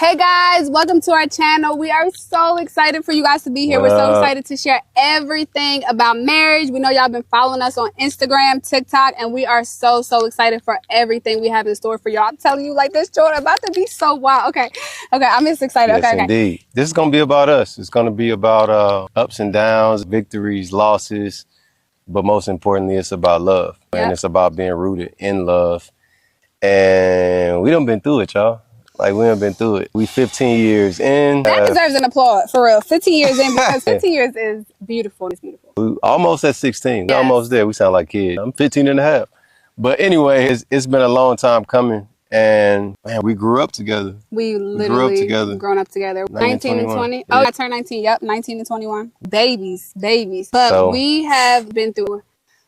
Hey guys, welcome to our channel. We are so excited for you guys to be here. We're so excited to share everything about marriage. We know y'all been following us on Instagram, TikTok, and we are so excited for everything we have in store for y'all. I'm telling you, like, this Jordan about to be so wild. Okay, I'm just excited. Yes, indeed. This is going to be about us. It's going to be about ups and downs, victories, losses, but most importantly, it's about love. Yep. And it's about being rooted in love. And we done been through it, y'all. Like, we done been through it. We 15 years in. That deserves an applaud, for real. 15 years in, because 15 years is beautiful. It's beautiful. We almost at 16. Yes. Almost there. We sound like kids. I'm 15 and a half. But anyway, it's been a long time coming. And, man, we grew up together. We literally grown up together. 19 and 20. Yeah. Oh, I turned 19. Yep, 19 and 21. Babies. But we have been through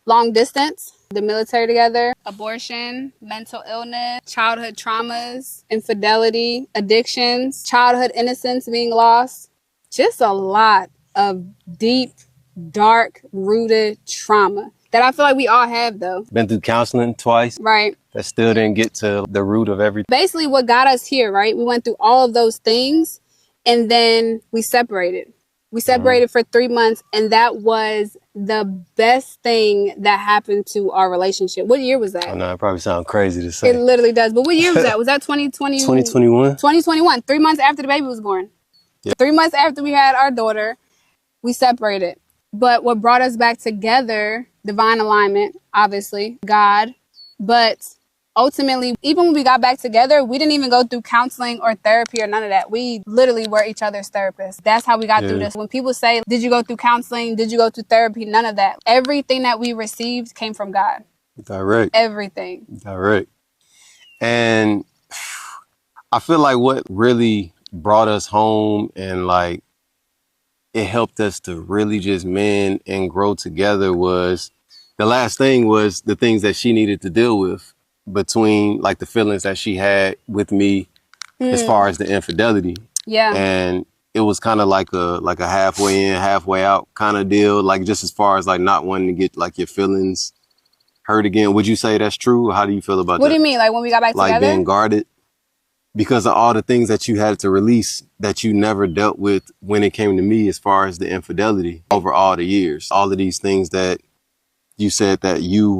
long distance, the military together, abortion, mental illness, childhood traumas, infidelity, addictions, childhood innocence being lost. Just a lot of deep, dark, rooted trauma that I feel like we all have, though. Been through counseling twice. Right. That still didn't get to the root of everything. Basically, what got us here, right? We went through all of those things, and then we separated. We separated for 3 months, and that was the best thing that happened to our relationship. What year was that? I know, it probably sounds crazy to say. It literally does. But what year was that? Was that 2020? 2021. 2021. 3 months after the baby was born. Yep. 3 months after we had our daughter, we separated. But what brought us back together, divine alignment, obviously, God. But ultimately, even when we got back together, we didn't even go through counseling or therapy or none of that. We literally were each other's therapists. That's how we got through this. When people say, did you go through counseling? Did you go through therapy? None of that. Everything that we received came from God. Direct. Everything. Direct. And I feel like what really brought us home and like it helped us to really just mend and grow together was the last thing was the things that she needed to deal with between like the feelings that she had with me as far as the infidelity. Yeah. And it was kind of like a halfway in, halfway out kind of deal. Like just as far as like not wanting to get like your feelings hurt again. Would you say that's true? How do you feel about that? What do you mean? Like when we got back like together? Being guarded because of all the things that you had to release that you never dealt with when it came to me as far as the infidelity over all the years. All of these things that you said that you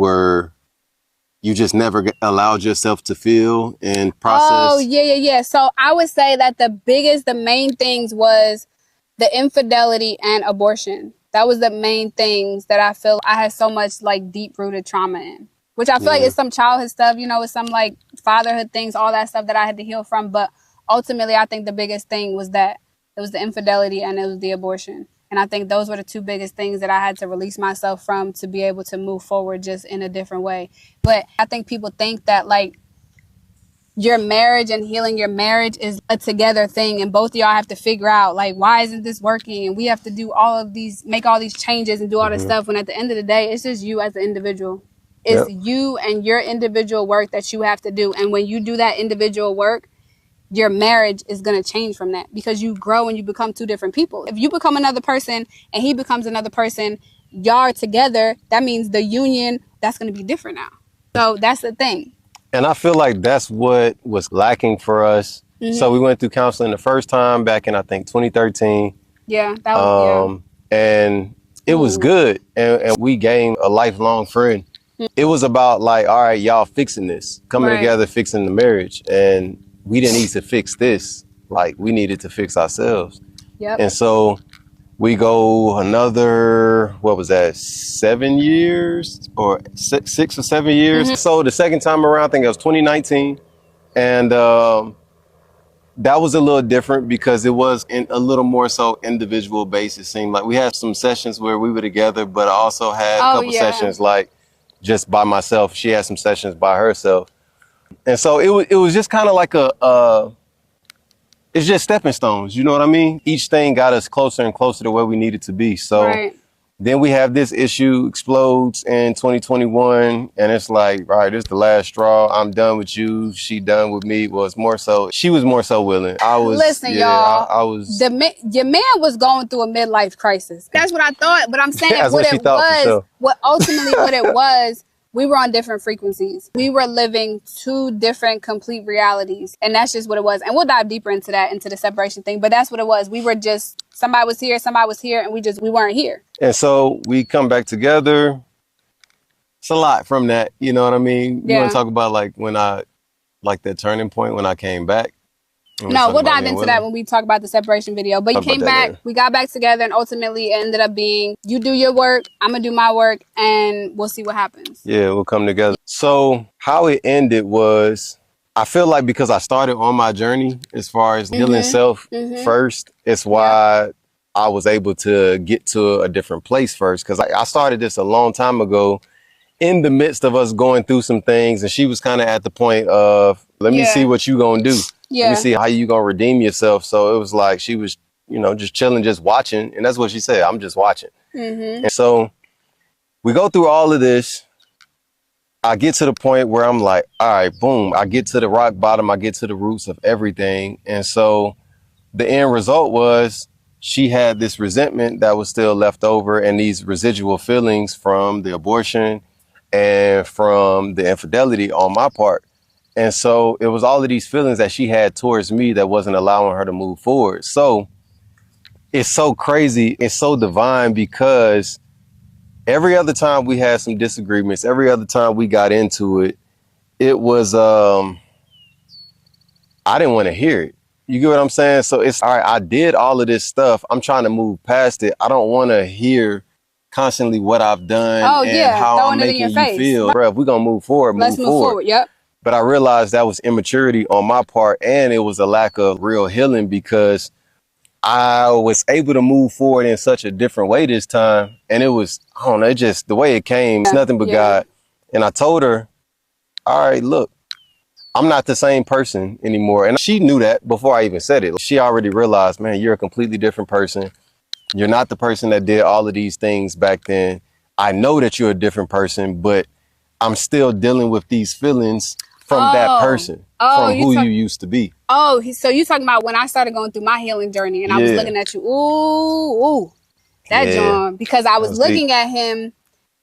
just never allowed yourself to feel and process. Oh, yeah. So I would say that the main things was the infidelity and abortion. That was the main things that I feel I had so much like deep rooted trauma in, which I feel like it's some childhood stuff, you know, it's some like fatherhood things, all that stuff that I had to heal from. But ultimately, I think the biggest thing was that it was the infidelity and it was the abortion. And I think those were the two biggest things that I had to release myself from to be able to move forward just in a different way. But I think people think that like your marriage and healing your marriage is a together thing. And both of y'all have to figure out like, why isn't this working? And we have to do all of these, make all these changes and do all this stuff. When at the end of the day, it's just you as an individual. It's you and your individual work that you have to do. And when you do that individual work, your marriage is going to change from that because you grow and you become two different people. If you become another person and he becomes another person, y'all are together. That means the union, that's going to be different now. So that's the thing. And I feel like that's what was lacking for us. So we went through counseling the first time back in, I think, 2013. Yeah, that was, and it was good. And we gained a lifelong friend. It was about like, all right, y'all fixing this, coming together, fixing the marriage. And we didn't need to fix this. Like we needed to fix ourselves. Yep. And so we go another, what was that, 7 years or 6 or 7 years. So the second time around, I think it was 2019. And that was a little different because it was a little more so individual based. It seemed like we had some sessions where we were together, but I also had a couple sessions like just by myself. She had some sessions by herself. And so it was just kind of like it's just stepping stones. You know what I mean? Each thing got us closer and closer to where we needed to be. So then we have this issue explodes in 2021. And it's like, all right, this is the last straw. I'm done with you. She done with me. Well, it's more so, she was more so willing. I was, listen, y'all, I was. Your man was going through a midlife crisis. That's what I thought. But I'm saying what ultimately what it we were on different frequencies. We were living two different complete realities. And that's just what it was. And we'll dive deeper into that, into the separation thing. But that's what it was. We were just, somebody was here, and we weren't here. And so we come back together. It's a lot from that. You know what I mean? You want to talk about like when like that turning point when I came back? No, we'll dive into that when we talk about the separation video. But you came back, we got back together, and ultimately it ended up being, you do your work, I'm going to do my work, and we'll see what happens. Yeah, we'll come together. So how it ended was, I feel like because I started on my journey as far as healing self first, it's why I was able to get to a different place first. Because I started this a long time ago in the midst of us going through some things. And she was kind of at the point of, let me see what you gonna do. Let me see how you gonna redeem yourself. So it was like she was, you know, just chilling, just watching. And that's what she said. I'm just watching. And so we go through all of this. I get to the point where I'm like, all right, boom. I get to the rock bottom. I get to the roots of everything. And so the end result was she had this resentment that was still left over and these residual feelings from the abortion and from the infidelity on my part. And so it was all of these feelings that she had towards me that wasn't allowing her to move forward. So it's so crazy. It's so divine because every other time we had some disagreements, every other time we got into it, it was, I didn't want to hear it. You get what I'm saying? So it's, all right, I did all of this stuff. I'm trying to move past it. I don't want to hear constantly what I've done and how I'm making you feel. Bro, if we're going to move forward, let's move forward. Yep. But I realized that was immaturity on my part, and it was a lack of real healing because I was able to move forward in such a different way this time. And it was, I don't know, it just, the way it came, it's nothing but God. And I told her, all right, look, I'm not the same person anymore. And she knew that before I even said it. She already realized, man, you're a completely different person. You're not the person that did all of these things back then. I know that you're a different person, but I'm still dealing with these feelings from that person, from who you used to be. So you talking about when I started going through my healing journey and I was looking at you, that John, because I was looking at him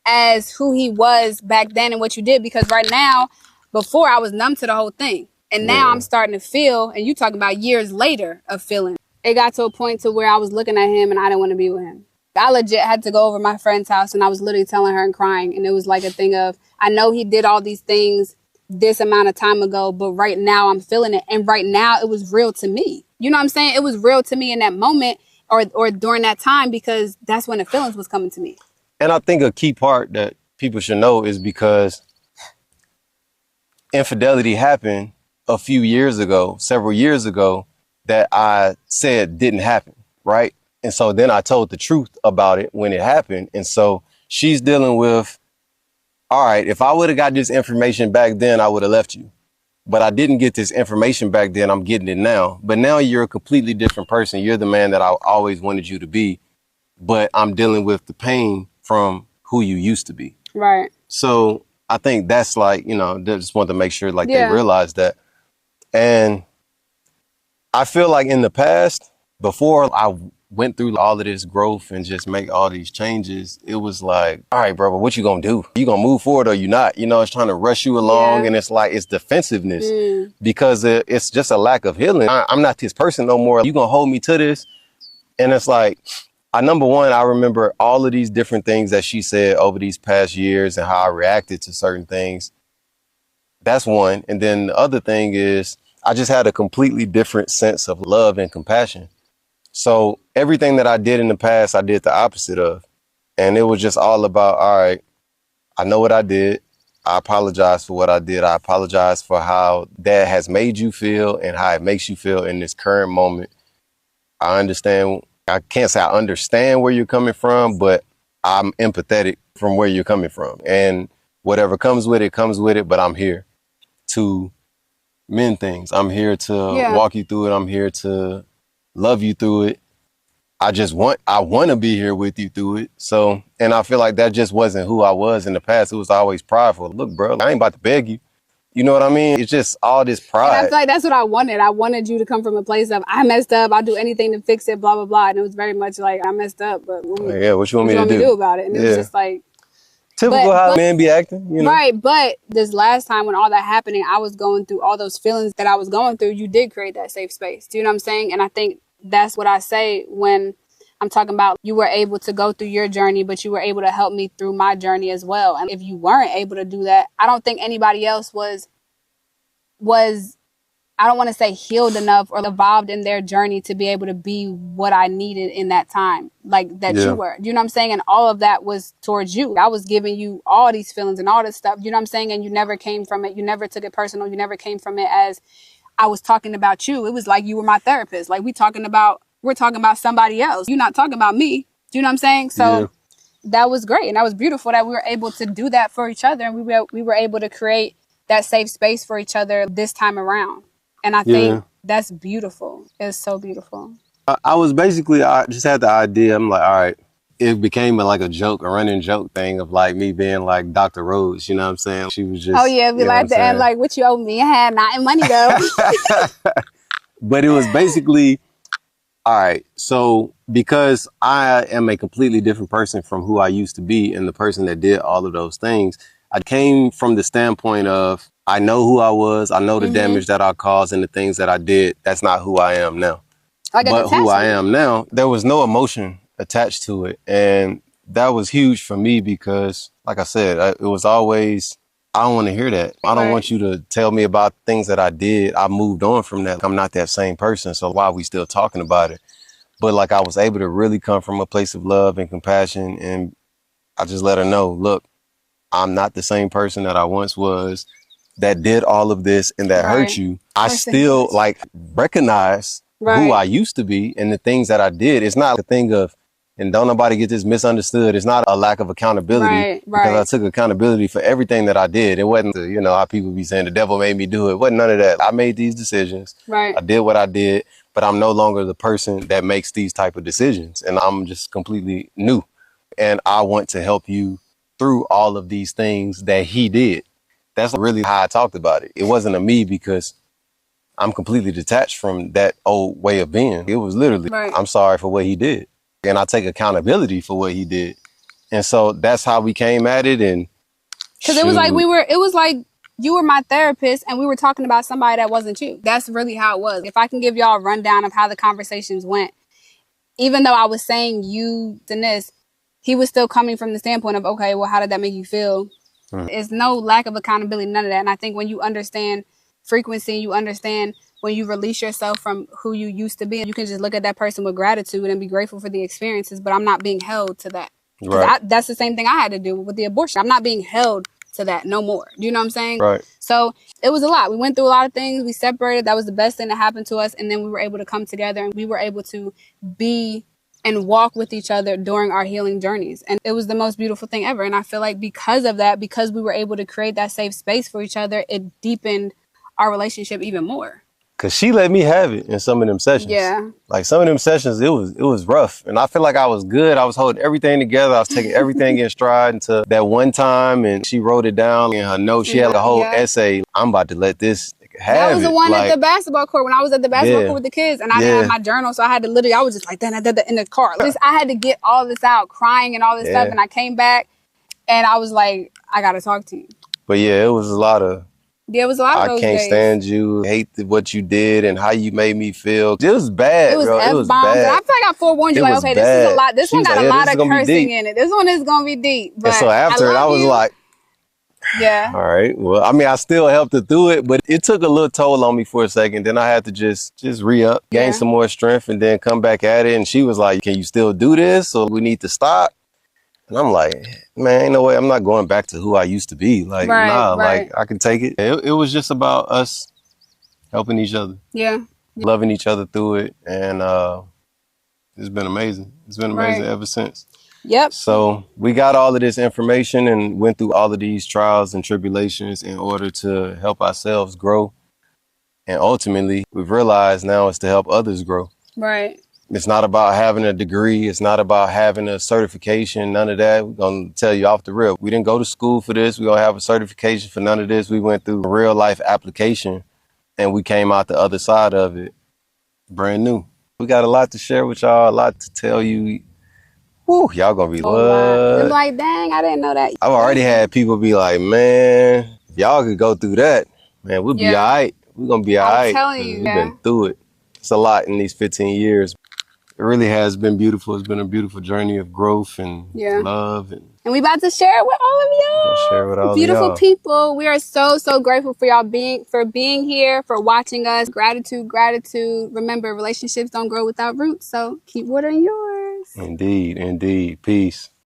as who he was back then and what you did. Because right now, before I was numb to the whole thing. And now I'm starting to feel, and you talking about years later of feeling. It got to a point to where I was looking at him and I didn't want to be with him. I legit had to go over my friend's house and I was literally telling her and crying. And it was like a thing of, I know he did all these things this amount of time ago, but right now I'm feeling it. And right now it was real to me. You know what I'm saying? It was real to me in that moment or during that time because that's when the feelings was coming to me. And I think a key part that people should know is because infidelity happened a few years ago, several years ago, that I said didn't happen, right? And so then I told the truth about it when it happened. And so she's dealing with, all right, if I would have got this information back then, I would have left you. But I didn't get this information back then. I'm getting it now. But now you're a completely different person. You're the man that I always wanted you to be. But I'm dealing with the pain from who you used to be. Right. So I think that's like, you know, they just want to make sure like they realize that. And I feel like in the past, before I went through all of this growth and just make all these changes, it was like, all right, bro, but what you gonna do? You gonna move forward or you not? You know, it's trying to rush you along and it's like, it's defensiveness because it's just a lack of healing. I'm not this person no more. You gonna hold me to this? And it's like, number one, I remember all of these different things that she said over these past years and how I reacted to certain things. That's one. And then the other thing is I just had a completely different sense of love and compassion. So everything that I did in the past, I did the opposite of. And it was just all about, all right, I know what I did. I apologize for what I did. I apologize for how that has made you feel and how it makes you feel in this current moment. I understand. I can't say I understand where you're coming from, but I'm empathetic from where you're coming from. And whatever comes with it, but I'm here to mend things. I'm here to walk you through it. I'm here to love you through it. I want to be here with you through it. So, and I feel like that just wasn't who I was in the past. It was always prideful. Look, bro, I ain't about to beg you. You know what I mean? It's just all this pride. And I feel like that's what I wanted. I wanted you to come from a place of, I messed up. I'll do anything to fix it, blah, blah, blah. And it was very much like, I messed up, but what you want me to do about it? And it was just like, Typical how men be acting, you know. Right, but this last time when all that happening, I was going through all those feelings that I was going through. You did create that safe space. Do you know what I'm saying? And I think that's what I say when I'm talking about you were able to go through your journey, but you were able to help me through my journey as well. And if you weren't able to do that, I don't think anybody else was I don't want to say healed enough or evolved in their journey to be able to be what I needed in that time, like that you were. Do you know what I'm saying? And all of that was towards you. I was giving you all these feelings and all this stuff. You know what I'm saying? And you never came from it. You never took it personal. You never came from it as I was talking about you. It was like you were my therapist. Like we're talking about somebody else. You're not talking about me. Do you know what I'm saying? So that was great. And that was beautiful that we were able to do that for each other. And we were able to create that safe space for each other this time around. And I think that's beautiful. It's so beautiful. I was basically, I just had the idea. I'm like, all right, it became like a joke, a running joke thing of like me being like Dr. Rhodes, you know what I'm saying? She was just, oh yeah, be like at the end, like, what you owe me? I had not in money though. But it was basically, all right, so because I am a completely different person from who I used to be and the person that did all of those things, I came from the standpoint of, I know who I was, I know the damage that I caused and the things that I did. That's not who I am now. But who I am now, there was no emotion attached to it. And that was huge for me because, like I said, it was always, I don't want to hear that. I don't want you to tell me about things that I did. I moved on from that. I'm not that same person. So why are we still talking about it? But like I was able to really come from a place of love and compassion. And I just let her know, look, I'm not the same person that I once was that did all of this and that hurt you. I still like recognize who I used to be and the things that I did. It's not a thing of, and don't nobody get this misunderstood. It's not a lack of accountability because I took accountability for everything that I did. It wasn't, you know, how people be saying the devil made me do it. It wasn't none of that. I made these decisions. I did what I did, but I'm no longer the person that makes these type of decisions. And I'm just completely new. And I want to help you through all of these things that he did. That's really how I talked about it. It wasn't a me because I'm completely detached from that old way of being. It was literally, I'm sorry for what he did. And I take accountability for what he did. And so that's how we came at it. And because it was like you were my therapist and we were talking about somebody that wasn't you. That's really how it was. If I can give y'all a rundown of how the conversations went, even though I was saying you and this, he was still coming from the standpoint of, okay, well, how did that make you feel? It's no lack of accountability, none of that. And I think when you understand frequency, you understand when you release yourself from who you used to be, you can just look at that person with gratitude and be grateful for the experiences, but I'm not being held to that. That's the same thing I had to do with the abortion. I'm not being held to that no more. Do you know what I'm saying? So it was a lot. We went through a lot of things. We separated. That was the best thing that happened to us. And then we were able to come together and we were able to be and walk with each other during our healing journeys. And it was the most beautiful thing ever. And I feel like because of that, because we were able to create that safe space for each other, it deepened our relationship even more. Cause she let me have it in some of them sessions. Like some of them sessions, it was rough. And I feel like I was good. I was holding everything together. I was taking everything in stride until that one time. And she wrote it down in her notes. She had like a whole essay. I'm about to let this have that was the one like, at the basketball court when I was at the basketball court with the kids and I didn't have my journal. So I had to literally, I was just like, in the car. I had to get all this out, crying and all this stuff. And I came back and I was like, I got to talk to you. But yeah, it was a lot of, it was a lot of those I can't days. stand you, hate what you did and how you made me feel. It was bad, it was bro. F-bombs. It was bad. And I feel like I forewarned you, like, okay, this is a lot. This one got a lot of cursing in it. This one is going to be deep. But and so after I was like, all right. Well, I mean, I still helped her through it, but it took a little toll on me for a second. Then I had to just re-up, gain some more strength and then come back at it. And she was like, can you still do this? Or we need to stop? And I'm like, man, ain't no way. I'm not going back to who I used to be. Like, like I can take it. It was just about us helping each other. Loving each other through it. And it's been amazing. It's been amazing ever since. So we got all of this information and went through all of these trials and tribulations in order to help ourselves grow. And ultimately, we've realized now it's to help others grow. It's not about having a degree. It's not about having a certification, none of that. We're going to tell you off the rip. We didn't go to school for this. We don't have a certification for none of this. We went through a real life application and we came out the other side of it brand new. We got a lot to share with y'all, a lot to tell you. Woo, y'all gonna be I'm what? like, dang, I didn't know that. I've already had people be like, man, if y'all could go through that, man, we'll be all right. We're gonna be all I'm right. telling you. We've been through it. It's a lot in these 15 years. It really has been beautiful. It's been a beautiful journey of growth and love. And we about to share it with all of y'all. share it with all Beautiful of y'all. people. We are so grateful for y'all being here, for watching us. Gratitude. Remember, relationships don't grow without roots, so keep watering yours. Indeed. Peace.